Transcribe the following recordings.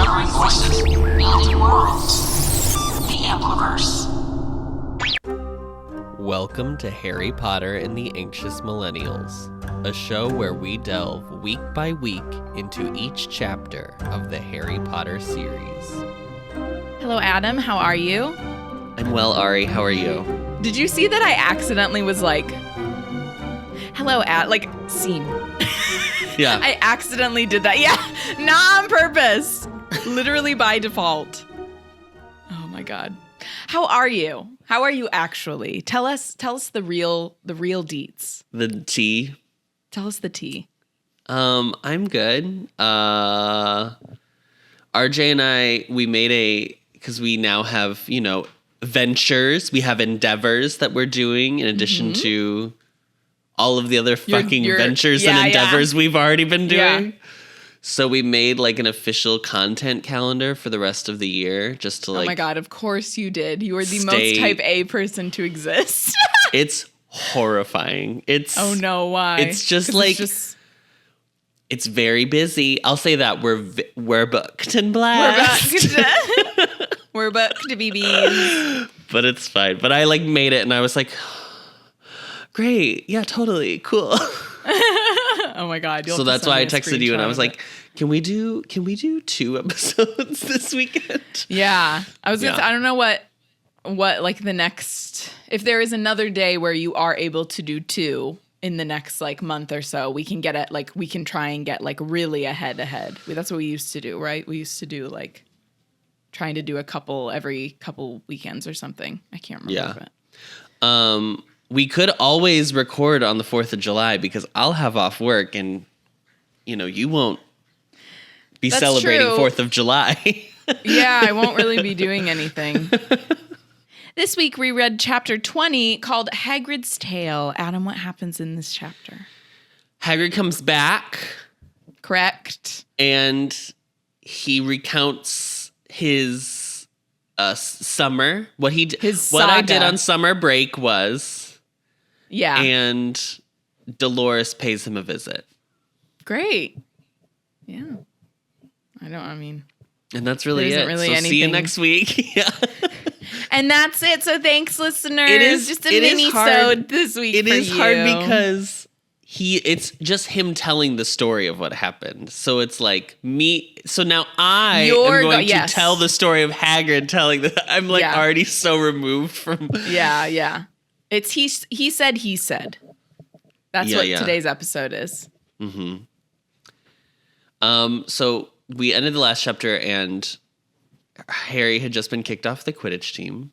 Discovering voices, building worlds. The Ampliverse. Welcome to Harry Potter and the Anxious Millennials, a show where we delve week by week into each chapter of the Harry Potter series. Hello, Adam. How are you? I'm well, Ari. How are you? Did you see that I accidentally was like, hello, scene. Yeah. I accidentally did that. Yeah, not on purpose. Literally by default. Oh my God. How are you? How are you actually? Tell us the real deets. The tea. Tell us the tea. I'm good. RJ and I, we made because we now have, ventures. We have endeavors that we're doing in addition to all of the other fucking ventures and endeavors we've already been doing. Yeah. So we made an official content calendar for the rest of the year just to Oh my God, of course you did. You are the most type A person to exist. It's horrifying. Oh no, why? It's just it's very busy. I'll say that we're booked and blessed. We're booked to be bees. But it's fine. But I made it and I was like, great. Yeah, totally. Cool. Oh my God. So that's why I texted you and I was like, can we do 2 episodes this weekend? Yeah. I was gonna say, I don't know what the next, if there is another day where you are able to do 2 in the next month or so, we can get it, we can try and get really ahead. That's what we used to do, right? We used to do trying to do a couple every couple weekends or something. I can't remember. Yeah. We could always record on the 4th of July because I'll have off work and, you won't be celebrating 4th of July. Yeah, I won't really be doing anything. This week we read chapter 20 called Hagrid's Tale. Adam, what happens in this chapter? Hagrid comes back. Correct. And he recounts his summer. What I did on summer break was... Yeah. And Dolores pays him a visit. Great. Yeah. And that's really it. Really so anything. See you next week. Yeah. And that's it. So thanks, listeners. It is just a mini-sode this week. It is hard because it's just him telling the story of what happened. So it's me. So now I am going to tell the story of Hagrid telling that. I'm already so removed from. Yeah. It's he said. That's what today's episode is. Mm-hmm. So we ended the last chapter and Harry had just been kicked off the Quidditch team.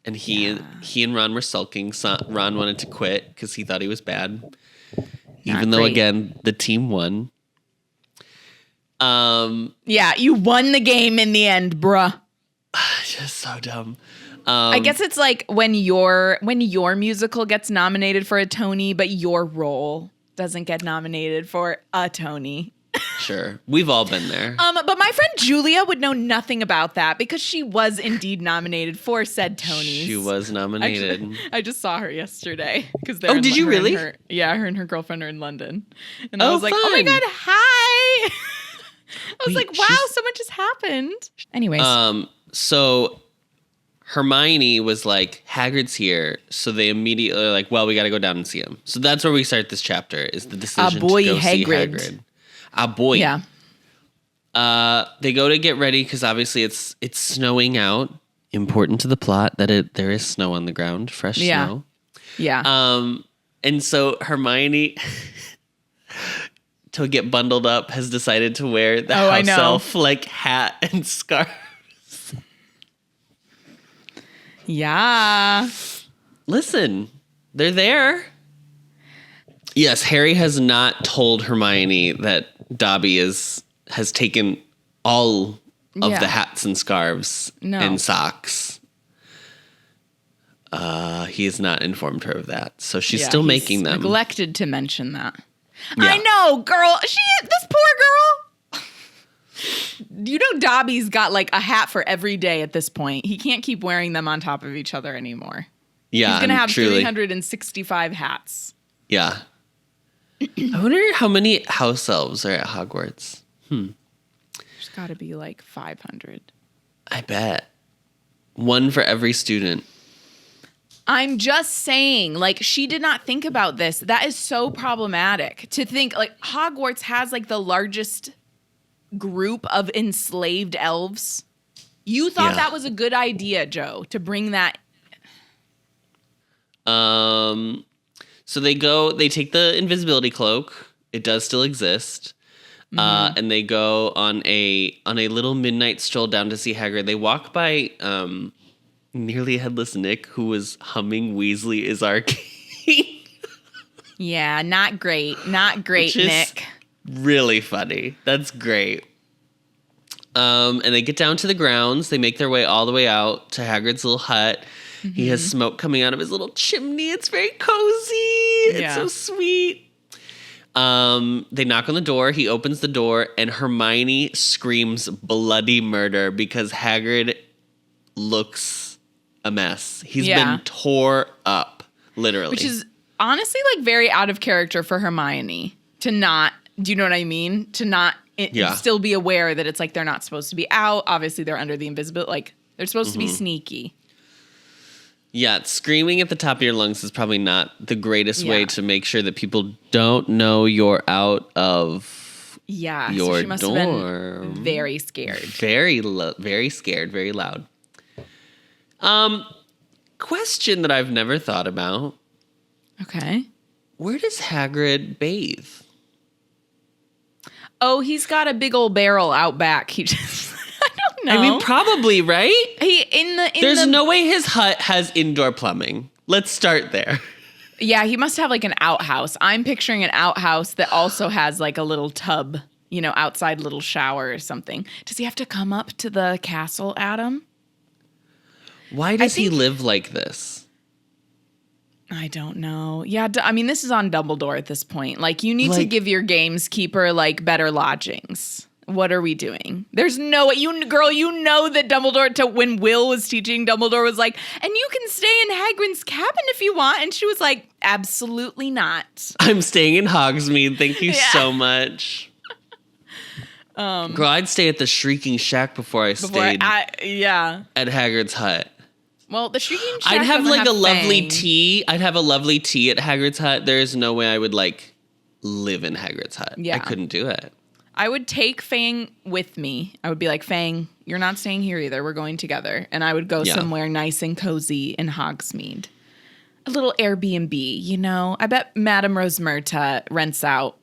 And he and Ron were sulking. So Ron wanted to quit because he thought he was bad. Even though, again, the team won. Yeah, you won the game in the end, bruh. Just so dumb. I guess it's when your musical gets nominated for a Tony, but your role doesn't get nominated for a Tony. Sure. We've all been there. But my friend Julia would know nothing about that because she was indeed nominated for said Tonys. She was nominated. Actually, I just saw her yesterday. Oh, did you really? Her and her girlfriend are in London. And I was like, fun. oh my God, hi. I was like, wow, so much has happened. Anyways. So Hermione was like, Hagrid's here. So they immediately are like, well, we got to go down and see him. So that's where we start this chapter is the decision to go see Hagrid. Boy. Yeah. They go to get ready because obviously it's snowing out. Important to the plot that there is snow on the ground, fresh snow. Yeah. And so Hermione, to get bundled up, has decided to wear the house elf hat and scarf. Yeah. Listen, they're there. Yes, Harry has not told Hermione that Dobby has taken all of the hats and scarves and socks. He has not informed her of that. So she's still making them. Neglected to mention that. Yeah. I know, girl. This poor girl. Dobby's got a hat for every day at this point. He can't keep wearing them on top of each other anymore. Yeah, he's going to have 365 hats. Yeah. I wonder how many house elves are at Hogwarts. There's got to be like 500. I bet. One for every student. I'm just saying, like, she did not think about this. That is so problematic to think, like, Hogwarts has, like, the largest group of enslaved elves. You thought that was a good idea, Joe, to bring that. So they take the invisibility cloak. It does still exist. And they go on a little midnight stroll down to see Hagrid. They walk by, nearly headless Nick, who was humming "Weasley is our king." Yeah, not great. Not great, Nick. Really funny. That's great. And they get down to the grounds. They make their way all the way out to Hagrid's little hut. Mm-hmm. He has smoke coming out of his little chimney. It's very cozy. It's so sweet. They knock on the door. He opens the door, and Hermione screams bloody murder because Hagrid looks a mess. He's been tore up, literally. Which is honestly like very out of character for Hermione to not, do you know what I mean? To not still be aware that it's like they're not supposed to be out. Obviously they're under the invisibility, like they're supposed to be sneaky. Yeah, screaming at the top of your lungs is probably not the greatest way to make sure that people don't know you're out of your so she must dorm. Have been very scared. Very scared, very loud. Question that I've never thought about. Okay. Where does Hagrid bathe? Oh, he's got a big old barrel out back. He just, I don't know. I mean, probably, right? There's no way his hut has indoor plumbing. Let's start there. Yeah, he must have like an outhouse. I'm picturing an outhouse that also has like a little tub, outside little shower or something. Does he have to come up to the castle, Adam? Why does he live like this? I don't know. Yeah, I mean, this is on Dumbledore at this point. Like, you need to give your gameskeeper, like, better lodgings. What are we doing? There's no way. You know that Dumbledore, when Will was teaching, Dumbledore was like, and you can stay in Hagrid's cabin if you want. And she was like, absolutely not. I'm staying in Hogsmeade. Thank you so much. Girl, I'd stay at the Shrieking Shack before I stayed at Hagrid's hut. Well, the Shrieking Shack I'd have like a lovely Fang. tea. I'd have a lovely tea at Hagrid's hut. There is no way I would like live in Hagrid's hut. Yeah. I couldn't do it. I would take Fang with me. I would be like, Fang, you're not staying here either. We're going together. And I would go somewhere nice and cozy in Hogsmeade. A little Airbnb, I bet Madame Rosmerta rents out.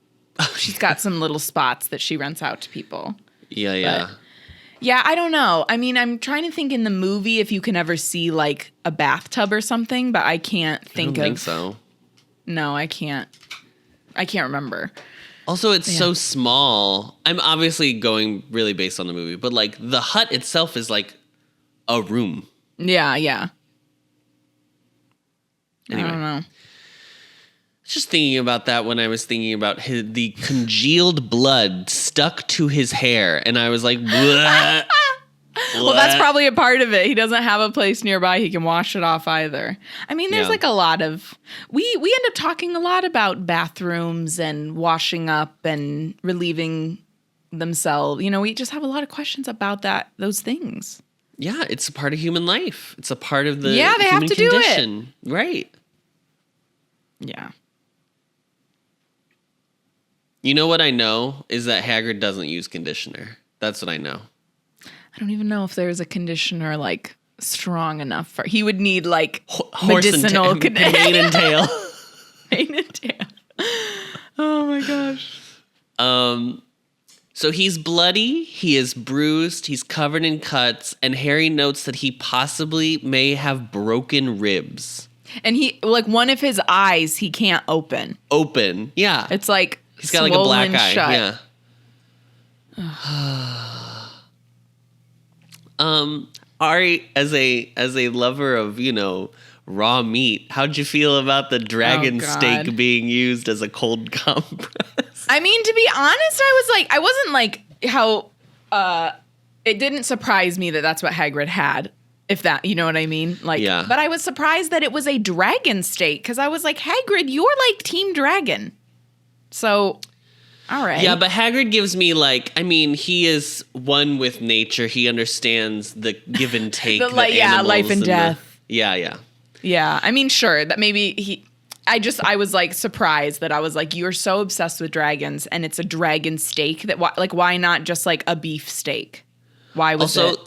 She's got some little spots that she rents out to people. Yeah. Yeah, I don't know. I mean, I'm trying to think in the movie if you can ever see like a bathtub or something, but I can't think I don't think so. No, I can't. I can't remember. Also, it's so small. I'm obviously going really based on the movie, but like the hut itself is like a room. Yeah. Anyway. I don't know. Just thinking about that when I was thinking about the congealed blood stuck to his hair, and I was like, bleh, well, that's probably a part of it. He doesn't have a place nearby he can wash it off either. I mean, there's like a lot of we end up talking a lot about bathrooms and washing up and relieving themselves. We just have a lot of questions about those things. Yeah, it's a part of human life. It's a part of the they human have to condition. Do it. Right. Yeah. You know what I know is that Hagrid doesn't use conditioner. That's what I know. I don't even know if there's a conditioner like strong enough for. He would need like Horse medicinal conditioner. Mane and tail. Mane and tail. Oh my gosh. So he's bloody, he is bruised, he's covered in cuts, and Harry notes that he possibly may have broken ribs. And he one of his eyes he can't open. Yeah. It's like he's got like a black eye. Shut. Yeah. Ari, as a lover of, raw meat, how'd you feel about the dragon steak being used as a cold compress? I mean, to be honest, I wasn't like how it didn't surprise me that that's what Hagrid had. If that, you know what I mean? But I was surprised that it was a dragon steak because I was like, Hagrid, you're like Team Dragon. So All right. Yeah, but Hagrid gives me he is one with nature. He understands the give and take. Life and death. Yeah. Yeah, I mean, sure, that maybe I was like surprised that I was like, you're so obsessed with dragons and it's a dragon steak that why not just like a beef steak? Why was it?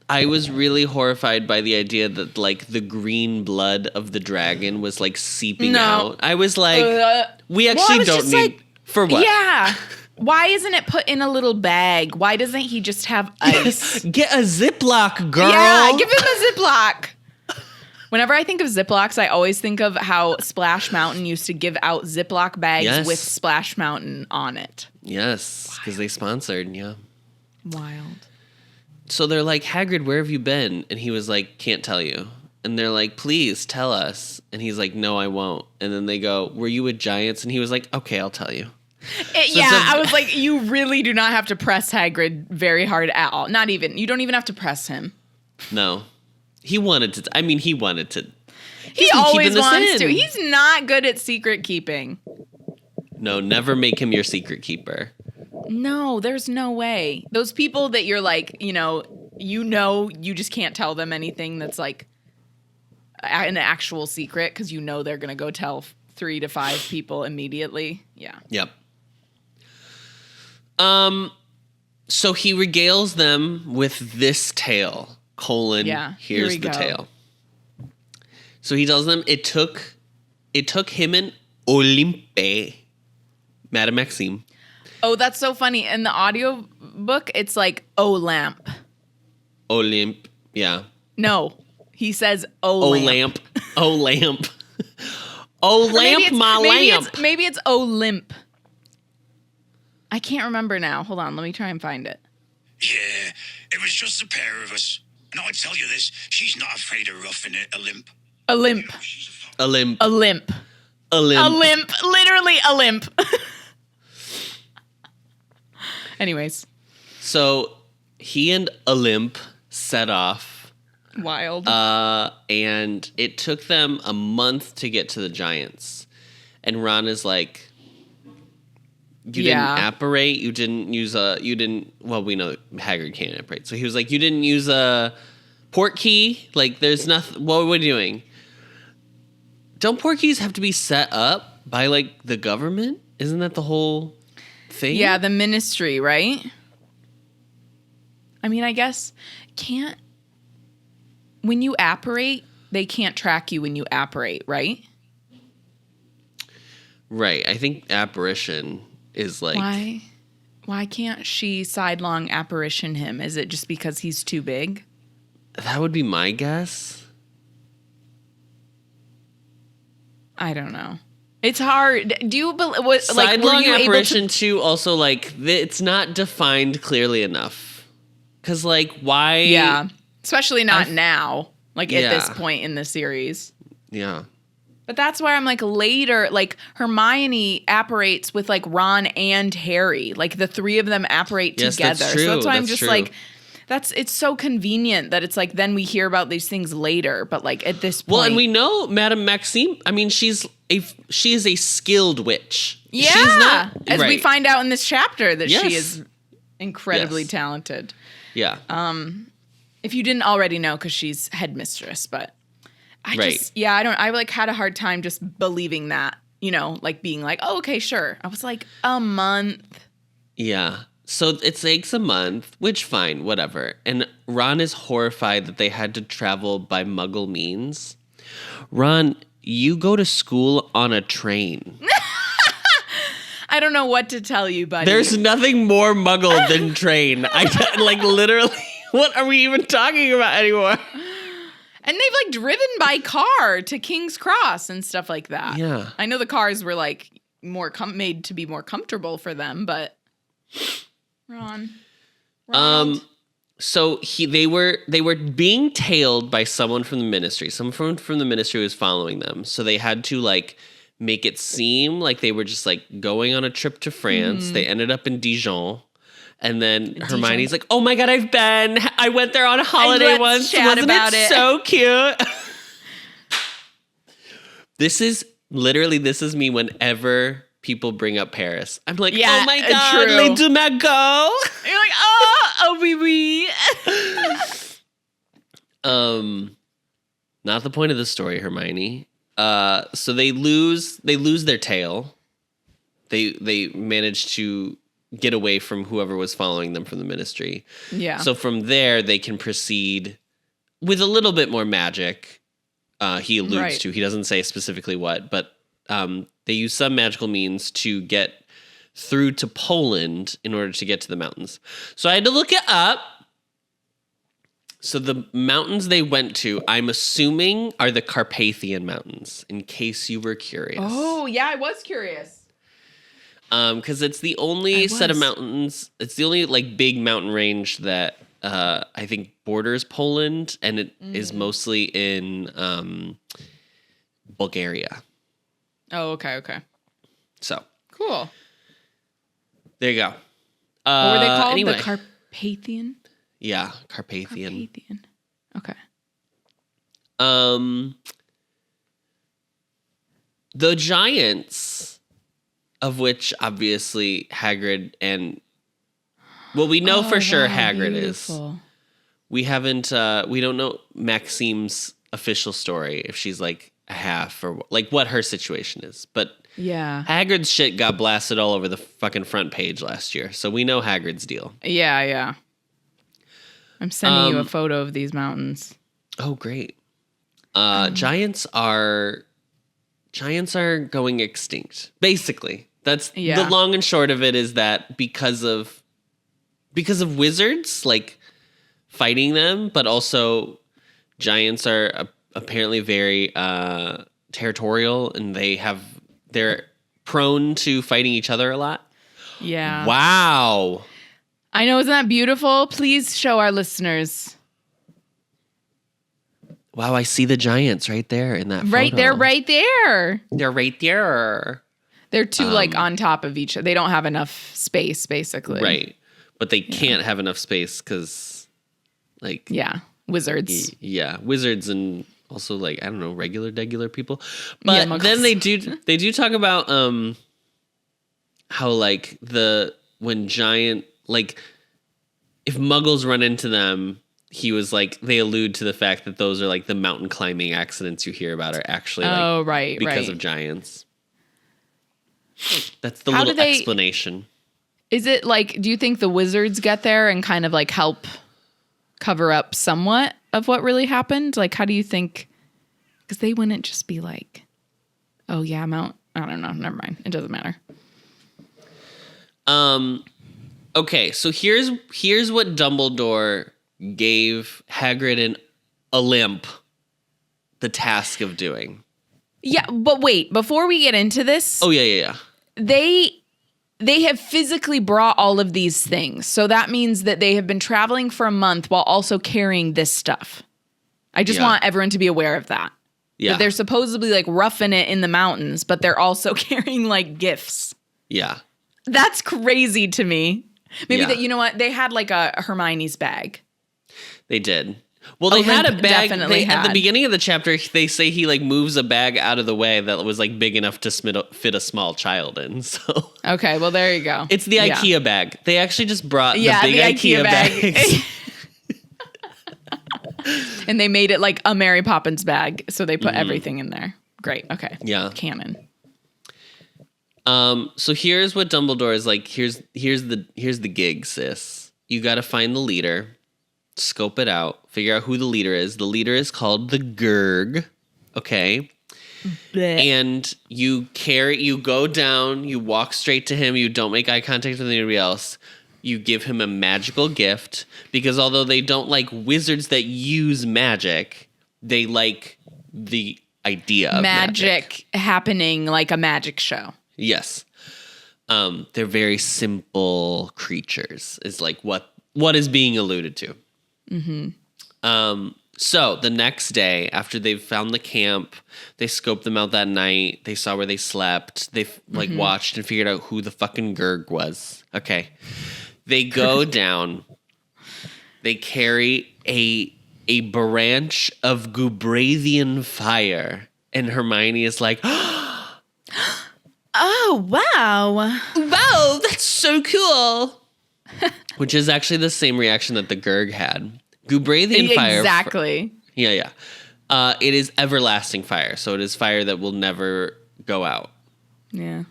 I was really horrified by the idea that like the green blood of the dragon was like seeping out. I was like, we actually don't need for what? Yeah. Why isn't it put in a little bag? Why doesn't he just have ice? Get a Ziploc, girl. Yeah, give him a Ziploc. Whenever I think of Ziplocs, I always think of how Splash Mountain used to give out Ziploc bags with Splash Mountain on it. Yes, because they sponsored, yeah. Wild. So they're like, Hagrid, where have you been? And he was like, can't tell you. And they're like, please tell us. And he's like, no, I won't. And then they go, were you with giants? And he was like, okay, I'll tell you. I was like, you really do not have to press Hagrid very hard at all. Not even. You don't even have to press him. No. He wanted to. He wanted to. He always wants to. He's not good at secret keeping. No, never make him your secret keeper. No, there's no way. Those people that you're like, you just can't tell them anything that's like an actual secret because they're going to go tell 3 to 5 people immediately. Yeah. Yep. So he regales them with this tale. Here's the tale. So he tells them it took him and Olympe, Madame Maxime. Oh, that's so funny. In the audio book, it's like Olamp. Olympe, yeah. No, he says Olamp. Olamp. Olamp, my lamp. Maybe it's Olymp. I can't remember now. Hold on, let me try and find it. Yeah, it was just the pair of us. And I tell you this, she's not afraid of roughing it, Olymp. Olymp. Literally a limp. Anyways. So he and Olymp set off. Wild. And it took them a month to get to the giants. And Ron is like, you didn't apparate. You didn't use well, we know Hagrid can't apparate. So he was like, you didn't use a port key? Like, there's nothing. What are we doing? Don't port keys have to be set up by, like, the government? Isn't that the whole thing? Yeah, the ministry, right? I mean, I guess when you apparate, they can't track you when you apparate, right? Right. I think apparition is like... Why can't she sidelong apparition him? Is it just because he's too big? That would be my guess. I don't know. It's hard. Do you believe... Like, sidelong apparition, too, also, like, it's not defined clearly enough. Because, like, why... Yeah. Especially not now. Like, at this point in the series. Yeah. But that's where I'm like later, like Hermione apparates with like Ron and Harry. Like the 3 of them apparate together. That's true. So that's why I'm just like, it's so convenient that it's like then we hear about these things later. But like at this point. Well, and we know Madame Maxime, I mean, she is a skilled witch. Yeah. She's not, as we find out in this chapter that yes. she is incredibly talented. Yeah. If you didn't already know, because she's headmistress, but. I like had a hard time just believing that, like being like, oh, okay, sure. I was like, a month. Yeah. So it takes a month, which fine, whatever. And Ron is horrified that they had to travel by Muggle means. Ron, you go to school on a train. I don't know what to tell you, buddy. There's nothing more Muggle than train. Literally, what are we even talking about anymore? And they've like driven by car to King's Cross and stuff like that. Yeah. I know the cars were like made to be more comfortable for them, but Ron. So they were being tailed by someone from the ministry. Someone from the ministry was following them. So they had to like make it seem like they were just like going on a trip to France. Mm-hmm. They ended up in Dijon. And then Hermione's like, oh my God, I went there on a holiday once. Wasn't it so cute? This is me whenever people bring up Paris, I'm like, Yeah, oh my God, true. les deux magots. You're like, oh, oui, oui. Not the point of the story, Hermione. So they lose their tail. They manage to get away from whoever was following them from the ministry. Yeah. So from there, they can proceed with a little bit more magic. He alludes to. He doesn't say specifically what, but they use some magical means to get through to Poland in order to get to the mountains. So I had to look it up. So the mountains they went to, I'm assuming, are the Carpathian Mountains, in case you were curious. Oh, yeah, I was curious. Because it's the only set of mountains. It's the only like big mountain range that I think borders Poland, and it is mostly in Bulgaria. Oh, okay. So Cool. there you go. What were they called? Anyway. The Carpathian? Yeah, Carpathian. Carpathian. Okay. The giants, of which obviously Hagrid and we know for sure Hagrid beautiful. is. We haven't. We don't know Maxime's official story, if she's like a half or like what her situation is. But Yeah. Hagrid's shit got blasted all over the fucking front page last year, so we know Hagrid's deal. Yeah. I'm sending you a photo of these mountains. Oh, great. Giants are going extinct. Basically, that's the long and short of it. Is that because of wizards like fighting them, but also giants are apparently very territorial, and they're prone to fighting each other a lot. Yeah. Wow. I know, isn't that beautiful? Please show our listeners. Wow, I see the giants right there in that Right photo. there, right there. They're right there. They're two like on top of each other. They don't have enough space, basically. Right. But they can't have enough space because, like... Yeah, wizards. Yeah, wizards and also, like, I don't know, regular people. But muggles. then they do talk about how, like, when giant... Like, if muggles run into them... He was like, they allude to the fact that those are like the mountain climbing accidents you hear about are actually like because of giants. That's the little explanation. Is it like, do you think the wizards get there and kind of like help cover up somewhat of what really happened? Like, how do you think? Because they wouldn't just be like, oh yeah, I don't know. Never mind. It doesn't matter. Okay, so here's what Dumbledore gave Hagrid and Olymp the task of doing. Yeah, but wait, before we get into this. Oh, yeah. They have physically brought all of these things. So that means that they have been traveling for a month while also carrying this stuff. I just want everyone to be aware of that. Yeah. That they're supposedly like roughing it in the mountains, but they're also carrying like gifts. Yeah. That's crazy to me. Maybe that, you know what? They had like a Hermione's bag. They did. Well, they had a bag. Definitely At the beginning of the chapter, they say he like moves a bag out of the way that was like big enough to fit a small child in. So okay, well there you go. It's the IKEA bag. They actually just brought the big IKEA bags. And they made it like a Mary Poppins bag, so they put everything in there. Great. Okay. Yeah. Canon. So here's what Dumbledore is like. Here's the gig, sis. You got to find the leader. Scope it out, figure out who the leader is. The leader is called the Gurg, okay? Blech. And you go down, you walk straight to him, you don't make eye contact with anybody else. You give him a magical gift, because although they don't like wizards that use magic, they like the idea of magic happening like a magic show. Yes. They're very simple creatures, is like what is being alluded to. Mm-hmm. So the next day, after they've found the camp, they scoped them out that night. They saw where they slept. They watched and figured out who the fucking Gurg was. Okay. They go down. They carry a branch of Gubrathian fire. And Hermione is like, oh, Oh, wow. Wow, that's so cool. Which is actually the same reaction that the Gurg had. Gubrathian fire. Exactly. Yeah. It is everlasting fire, so it is fire that will never go out. Yeah.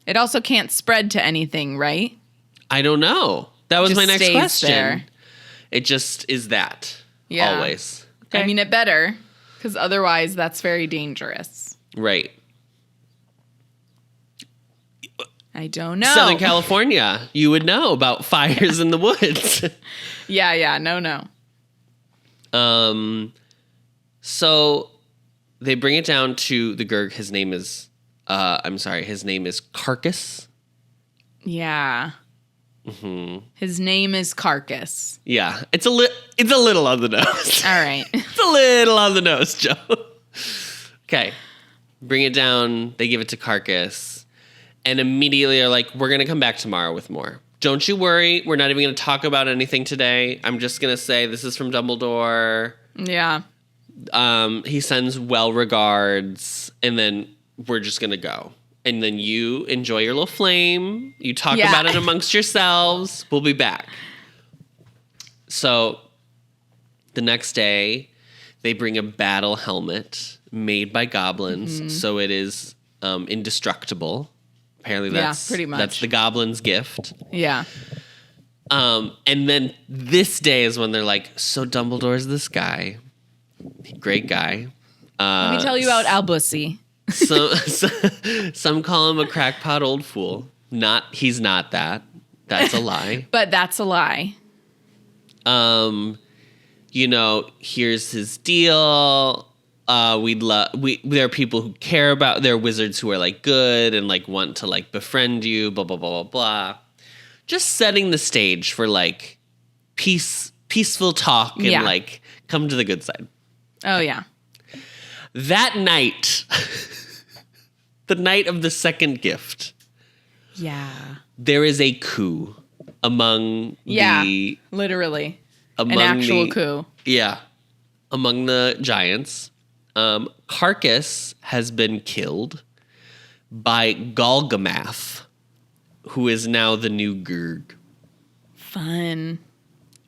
It also can't spread to anything, right? I don't know. That was Just my next stays question. there. It just is that. Yeah. Always. I mean, it better, because otherwise that's very dangerous. Right. I don't know. Southern California, you would know about fires in the woods. Yeah, no. So they bring it down to the Gurg. His name is Carcass. Yeah. Mm-hmm. His name is Carcass. Yeah, it's a little on the nose. All right. It's a little on the nose, Joe. Okay, bring it down. They give it to Carcass, and immediately are like, "We're gonna come back tomorrow with more. Don't you worry. We're not even gonna talk about anything today. I'm just gonna say this is from Dumbledore. Yeah. He sends well regards, and then we're just gonna go." And then you enjoy your little flame. You talk about it amongst yourselves. We'll be back. So the next day, they bring a battle helmet made by goblins. Mm-hmm. So it is indestructible. Apparently that's pretty much. That's the goblin's gift. Yeah. And then this day is when they're like, so Dumbledore's this guy. Great guy. Let me tell you about Albusy. Some call him a crackpot old fool. He's not that. That's a lie. But that's a lie. Here's his deal. There are people who care about. There are wizards who are like good and like want to like befriend you. Blah blah blah blah blah. Just setting the stage for like peaceful talk and like come to the good side. Oh yeah. That night, the night of the second gift. Yeah. There is a coup among literally. An actual coup. Yeah. Among the giants. Carcass has been killed by Golgamath, who is now the new Gurg. Fun.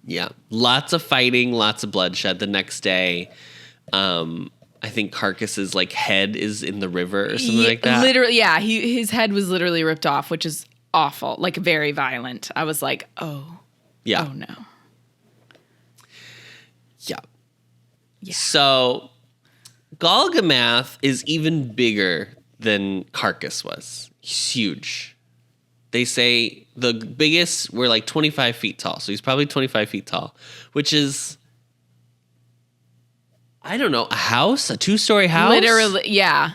Yeah. Lots of fighting, lots of bloodshed. The next day, I think Carcass's like head is in the river or something like that. Literally, yeah. His head was literally ripped off, which is awful, like very violent. I was like, oh no. Yeah. So Golgamath is even bigger than Carcass was. He's huge. They say the biggest were like 25 feet tall. So he's probably 25 feet tall, which is, I don't know, a house? A 2-story house? Literally, yeah.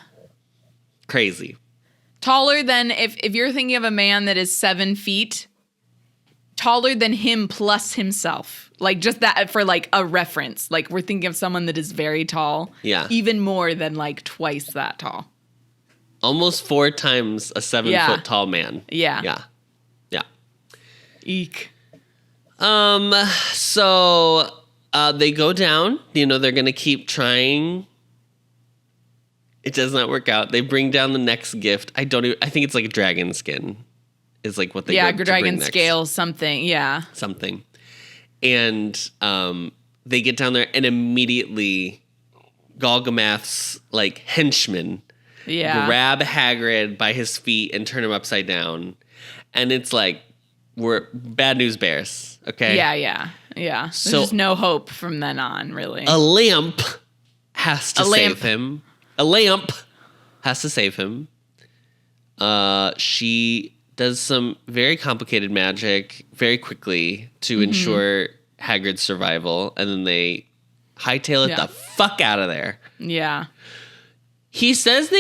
Crazy. Taller than, if you're thinking of a man that is 7 feet, taller than him plus himself. Like, just that for, like, a reference. Like, we're thinking of someone that is very tall. Yeah. Even more than, like, twice that tall. Almost 4 times a 7-foot tall man. Yeah. Yeah. Eek. So they go down. They're going to keep trying. It does not work out. They bring down the next gift. I think it's like a dragon skin is like what they go to dragon bring next. scale something. Yeah. Something. And they get down there and immediately Golgamath's like henchmen grab Hagrid by his feet and turn him upside down. And it's like, we're bad news bears, okay? Yeah. There's just no hope from then on, really. A lamp has to save him. A lamp has to save him. She does some very complicated magic very quickly to ensure Hagrid's survival, and then they hightail it the fuck out of there. Yeah. He says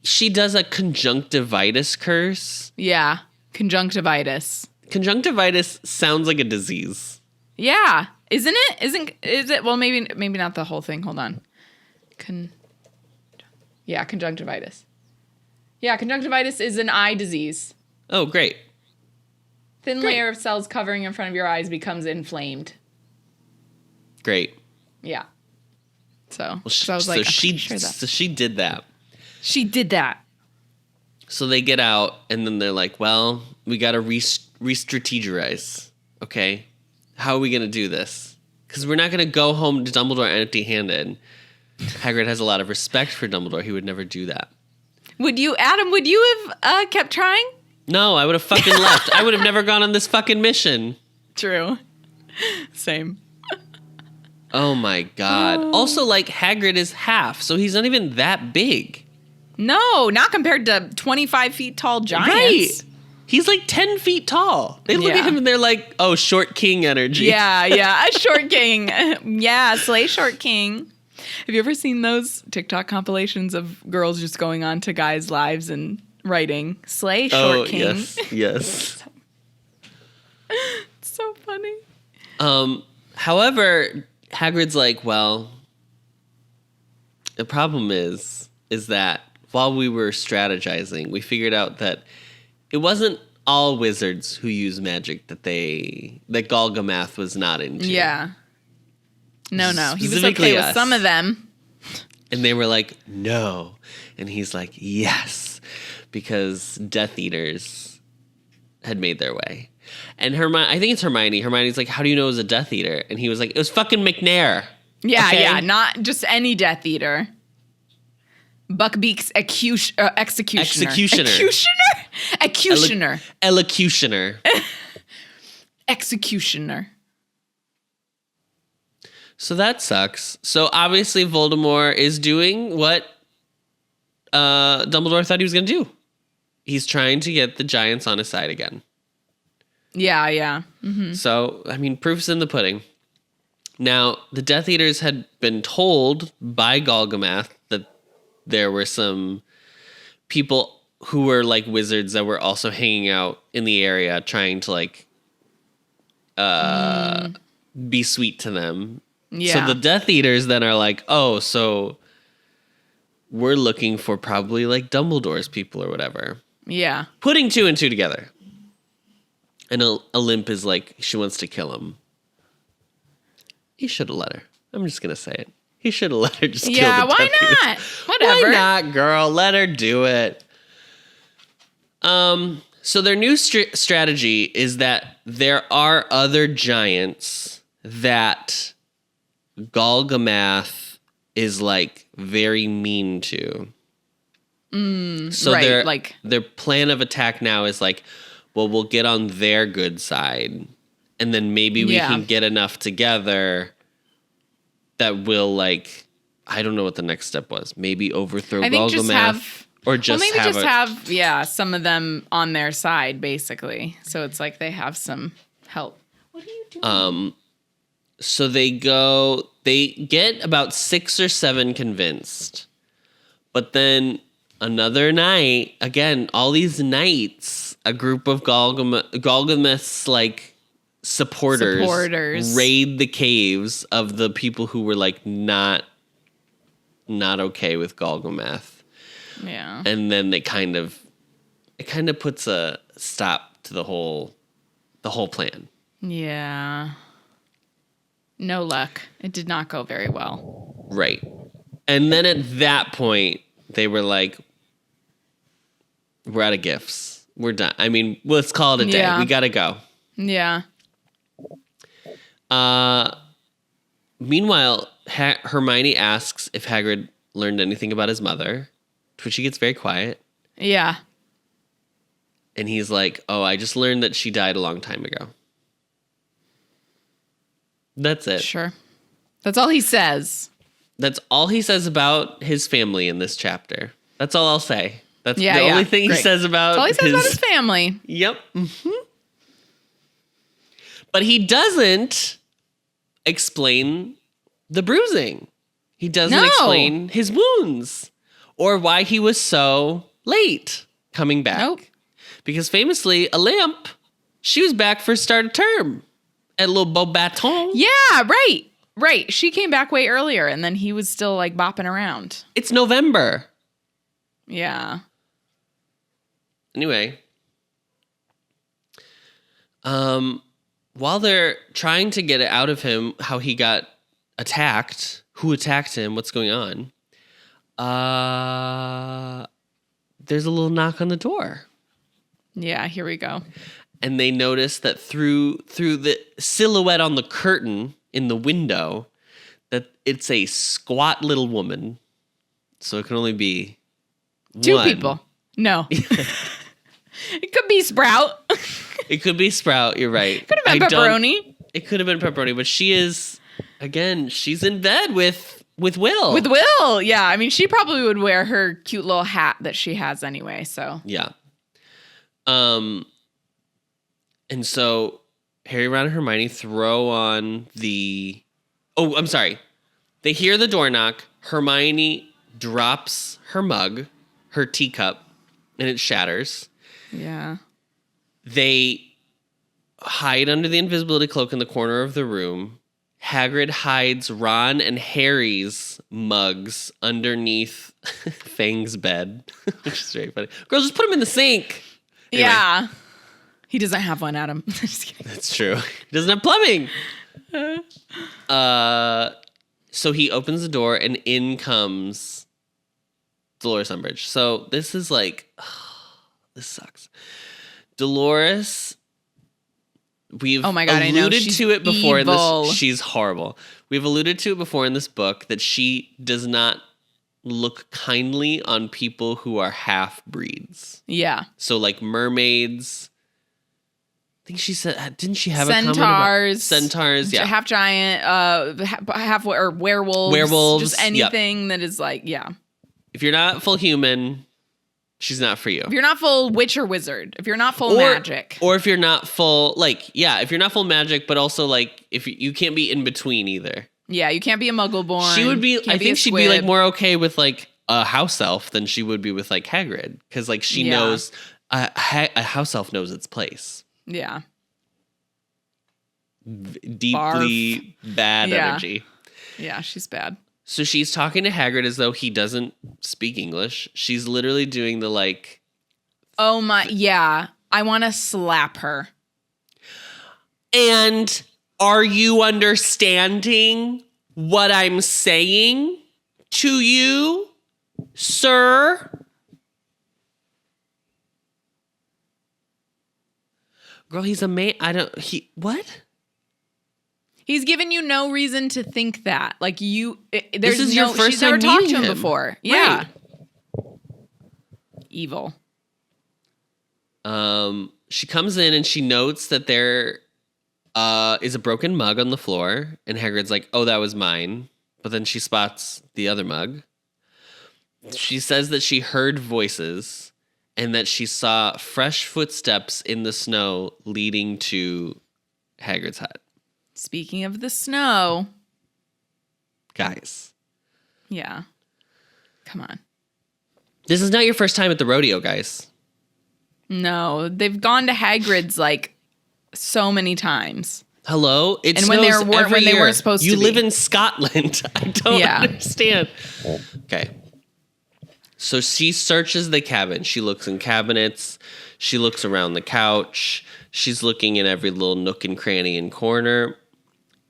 she does a conjunctivitis curse. Yeah, conjunctivitis. Conjunctivitis sounds like a disease. Yeah, isn't it? Is it? Well, maybe not the whole thing. Hold on. Conjunctivitis. Yeah, conjunctivitis is an eye disease. Oh, great. Thin layer of cells covering in front of your eyes becomes inflamed. Great. Yeah. So, she did that. She did that. So they get out, and then they're like, well, we got to re-strategize, okay? How are we going to do this? Because we're not going to go home to Dumbledore empty-handed. Hagrid has a lot of respect for Dumbledore. He would never do that. Would you, Adam, would you have kept trying? No, I would have fucking left. I would have never gone on this fucking mission. True. Same. Oh my God. Also, like, Hagrid is half, so he's not even that big. No, not compared to 25 feet tall giants. Right. He's like 10 feet tall. They look at him and they're like, oh, short king energy. Yeah, a short king. Yeah, slay short king. Have you ever seen those TikTok compilations of girls just going on to guys' lives and writing, slay short king? Yes. It's so funny. However, Hagrid's like, well, the problem is that while we were strategizing, we figured out that it wasn't all wizards who use magic that Golgamath was not into. Yeah. No. He was Specifically okay with us. some of them. And they were like, no. And he's like, yes. Because Death Eaters had made their way. And Hermione, I think it's Hermione. Hermione's like, how do you know it was a Death Eater? And he was like, it was fucking McNair. Yeah, not just any Death Eater. Buckbeak's executioner. Executioner. Elocutioner. Executioner. So that sucks. So obviously Voldemort is doing what Dumbledore thought he was going to do. He's trying to get the giants on his side again. Yeah. Mm-hmm. So, I mean, proof's in the pudding. Now, the Death Eaters had been told by Golgamath that there were some people who were like wizards that were also hanging out in the area trying to like be sweet to them. Yeah. So the Death Eaters then are like, oh, so we're looking for probably like Dumbledore's people or whatever. Yeah. Putting two and two together. And Olymp is like, she wants to kill him. He should have let her. I'm just going to say it. He should have let her just kill the Death why Eaters. not? Whatever. Why not, girl? Let her do it. So their new strategy is that there are other giants that Golgamath is like very mean to. So right, their plan of attack now is like, well, we'll get on their good side, and then maybe we can get enough together that will like, I don't know what the next step was. Maybe overthrow Golgamath, have some of them on their side, basically. So it's like they have some help. What are you doing? So they get about 6 or 7 convinced, but then another night, again, all these nights, a group of Golgamath's like supporters raid the caves of the people who were like not okay with Golgamath. Yeah. And then it kind of puts a stop to the whole plan. Yeah. No luck. It did not go very well. Right. And then at that point, they were like, we're out of gifts. We're done. I mean, let's call it a day. Yeah. We got to go. Yeah. Meanwhile, Hermione asks if Hagrid learned anything about his mother, to which he gets very quiet. Yeah. And he's like, oh, I just learned that she died a long time ago. That's it. Sure. That's all he says. That's all he says about his family in this chapter. That's all I'll say. That's the Yeah, only thing great. he says about That's all he says about his family. Yep. Mm-hmm. But he doesn't explain the bruising. He doesn't explain his wounds or why he was so late coming back. Nope. Because famously, Olymp, she was back for start of term at little Beaubaton. Yeah, right. Right. She came back way earlier and then he was still like bopping around. It's November. Yeah. Anyway, while they're trying to get it out of him how he got attacked, who attacked him, what's going on, there's a little knock on the door. Yeah, here we go. And they notice that through the silhouette on the curtain in the window, that it's a squat little woman. So it can only be Two one. people. No. It could be Sprout. It could be Sprout. You're right. Could have been Pepperoni. It could have been Pepperoni, but she is, again, she's in bed with Will. With Will, yeah. I mean, she probably would wear her cute little hat that she has anyway, so. Yeah. And so Harry, Ron, and Hermione throw on the... Oh, I'm sorry. They hear the door knock. Hermione drops her mug, her teacup, and it shatters. Yeah. They hide under the invisibility cloak in the corner of the room. Hagrid hides Ron and Harry's mugs underneath Fang's bed, which is very funny. Girl, just put them in the sink. Anyway. Yeah. He doesn't have one, Adam. Just kidding. That's true. He doesn't have plumbing. So he opens the door and in comes Dolores Umbridge. So this is like, this sucks. Dolores, we've Oh my God, I know. alluded She's to it before evil. in this. She's horrible. We've alluded to it before in this book that she does not look kindly on people who are half breeds. Yeah. So like mermaids. I think she said, didn't she have a comment about Centaurs. centaurs? Yeah. Half giant, half or werewolves. Werewolves, Just anything that is like, yeah. If you're not full human, she's not for you. If you're not full witch or wizard, if you're not full magic. Or if you're not full, like, yeah, if you're not full magic, but also like, if you can't be in between either. Yeah, you can't be a muggle born. She would be, Can't I be a think she'd be like squib. more okay with like a house elf than she would be with like Hagrid. Cause like she Yeah. knows, a house elf knows its place. Yeah. Deeply bad Yeah. energy. Yeah, she's bad. So she's talking to Hagrid as though he doesn't speak English. She's literally doing the like, Oh my, yeah. I want to slap her. and are you understanding what I'm saying to you, sir? Girl, he's a man. What? He's given you no reason to think that. Like there's is your first she's never time talked to meeting him him. before. Yeah. Right. Evil. She comes in and she notes that there is a broken mug on the floor, and Hagrid's like, "Oh, that was mine." But then she spots the other mug. She says that she heard voices and that she saw fresh footsteps in the snow leading to Hagrid's hut. Speaking of the snow. Guys, Yeah. Come on. this is not your first time at the rodeo, guys. No, they've gone to Hagrid's like so many times. Hello? It And when snows they weren't- every when they year. weren't supposed You to live be. in Scotland. I don't Yeah. understand. Okay. So she searches the cabin. She looks in cabinets. She looks around the couch. She's looking in every little nook and cranny and corner.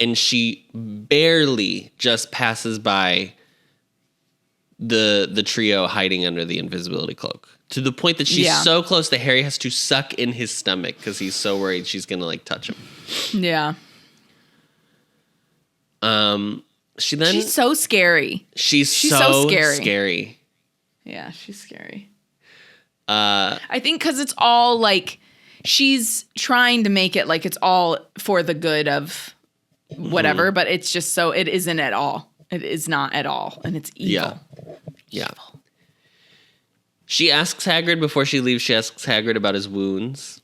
And she barely just passes by the trio hiding under the invisibility cloak. To the point that she's Yeah. so close that Harry has to suck in his stomach because he's so worried she's going to like touch him. Yeah. She then She's so scary. she's so so scary. scary. Yeah, she's scary. I think because it's all like she's trying to make it like it's all for the good of whatever, but it's just so it isn't at all. It is not at all, and it's evil. Yeah. She asks Hagrid before she leaves. She asks Hagrid about his wounds,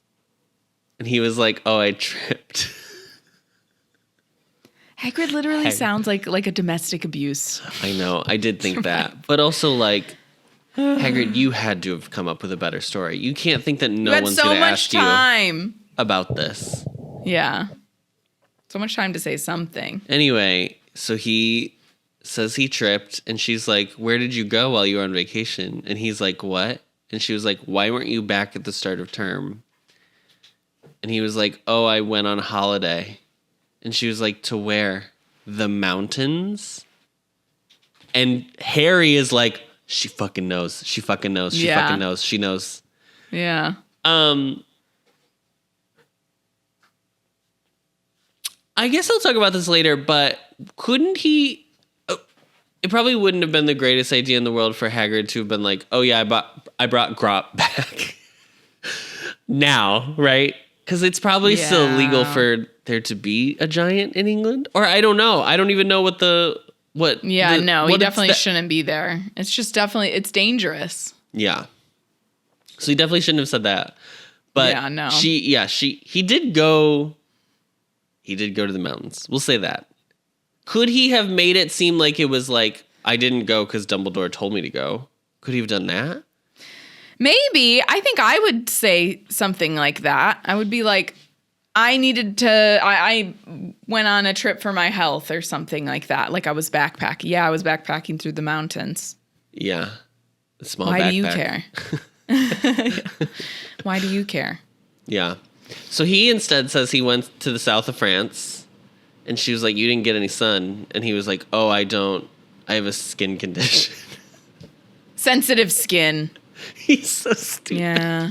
and he was like, "Oh, I tripped." Hagrid literally sounds like a domestic abuse. I know. I did think that, but also like, Hagrid, you had to have come up with a better story. You can't think that no You had one's so going to much ask you time. about this. Yeah, so much time to say something. Anyway, so he says he tripped, and she's like, "Where did you go while you were on vacation?" And he's like, "What?" And she was like, "Why weren't you back at the start of term?" And he was like, "Oh, I went on holiday." And she was like, "To where? The mountains?" And Harry is like, She fucking knows. She fucking knows. She Yeah. fucking knows. She knows. Yeah. I guess I'll talk about this later, but couldn't he... It probably wouldn't have been the greatest idea in the world for Hagrid to have been like, oh yeah, I brought Grop back. Now, right? Because it's probably still illegal for there to be a giant in England. Or I don't know. I don't even know what He definitely shouldn't be there. It's just it's dangerous. Yeah. So he definitely shouldn't have said that. But yeah, no. He did go to the mountains. We'll say that. Could he have made it seem like it was like, I didn't go because Dumbledore told me to go? Could he have done that? Maybe. I think I would say something like that. I would be like, I went on a trip for my health or something like that. Like I was backpacking. Yeah, I was backpacking through the mountains. Yeah. A small Why backpack. do you care? Why do you care? Yeah. So he instead says he went to the south of France. And she was like, you didn't get any sun. And he was like, oh, I don't. I have a skin condition. Sensitive skin. He's so stupid. Yeah.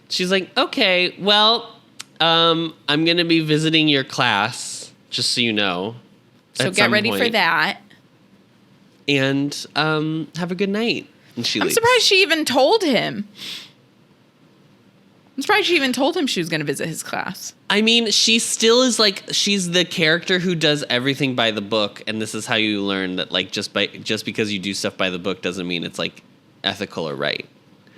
She's like, okay, well, I'm going to be visiting your class, just so you know. So get ready for that. And have a good night. And she leaves. I'm surprised she even told him. I'm surprised she even told him she was going to visit his class. I mean, she still is like, she's the character who does everything by the book, and this is how you learn that, like, just because you do stuff by the book doesn't mean it's like ethical or right.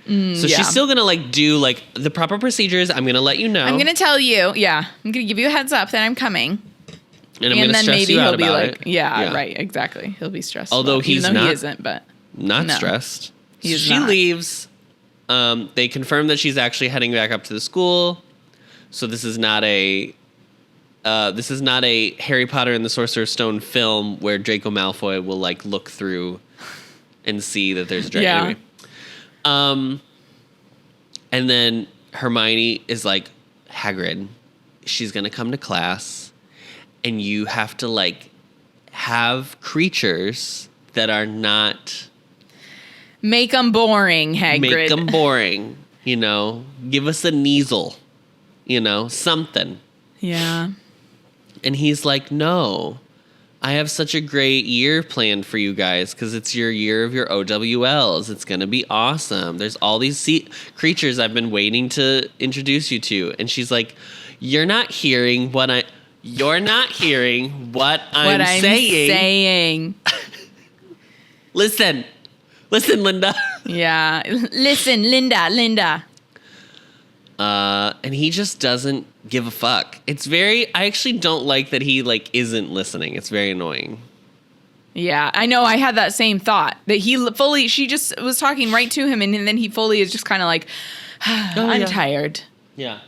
So she's still gonna like do like the proper procedures. I'm gonna let you know. I'm gonna tell you. Yeah, I'm gonna give you a heads up that I'm coming. And I'm gonna stress maybe you out he'll be about like, it. Yeah, right, exactly. He'll be stressed. Although he's even though not. He isn't, but not stressed. He is she not. leaves. They confirm that she's actually heading back up to the school. So this is not a Harry Potter and the Sorcerer's Stone film where Draco Malfoy will like look through and see that there's a dragon. Yeah. Anyway. And then Hermione is like, Hagrid, she's gonna come to class, and you have to like have creatures that are not. Make them boring, Hagrid. Make them boring, you know. Give us a Kneasel, you know, something. Yeah. And he's like, no, I have such a great year planned for you guys because it's your year of your OWLs. It's going to be awesome. There's all these creatures I've been waiting to introduce you to. And she's like, you're not hearing what I'm saying. Listen, Linda. Yeah. Listen, Linda. And he just doesn't give a fuck. I actually don't like that he like isn't listening. It's very annoying. Yeah, I know. I had that same thought that she just was talking right to him, and then he fully is just kind of like, I'm tired. Yeah.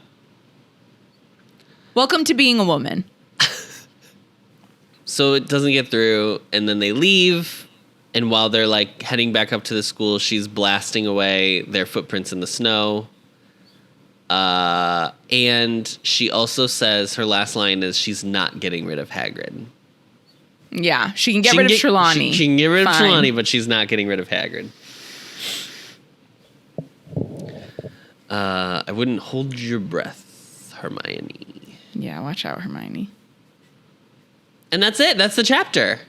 Welcome to being a woman. So it doesn't get through, and then they leave. And while they're like heading back up to the school, she's blasting away their footprints in the snow. And she also says her last line is she's not getting rid of Hagrid. Yeah, she can get rid of Trelawney. She can get rid of Trelawney, but she's not getting rid of Hagrid. I wouldn't hold your breath, Hermione. Yeah, watch out, Hermione. And that's it. That's the chapter.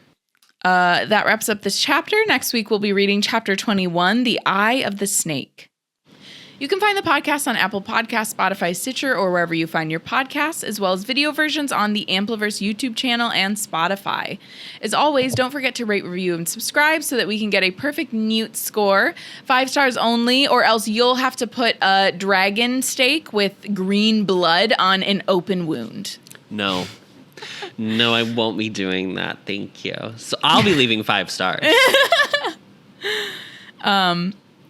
That wraps up this chapter. Next week, we'll be reading chapter 21, The Eye of the Snake. You can find the podcast on Apple Podcasts, Spotify, Stitcher, or wherever you find your podcasts, as well as video versions on the Ampliverse YouTube channel and Spotify. As always, don't forget to rate, review, and subscribe so that we can get a perfect Newt score. 5 stars only, or else you'll have to put a dragon steak with green blood on an open wound. No, I won't be doing that. Thank you. So I'll be leaving 5 stars.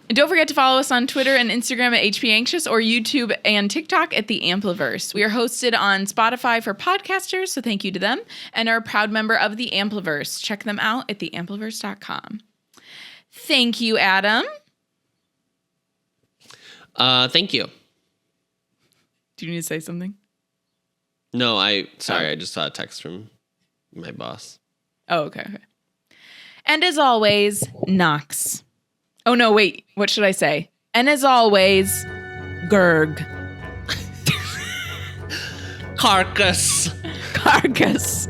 And don't forget to follow us on Twitter and Instagram at HPAnxious or YouTube and TikTok at The Ampliverse. We are hosted on Spotify for podcasters, so thank you to them, and are a proud member of The Ampliverse. Check them out at theampliverse.com. Thank you, Adam. Thank you. Do you need to say something? No, I just saw a text from my boss. Oh, okay. And as always, Nox. Oh no, wait. What should I say? And as always, Gurg. Carcass. Carcass.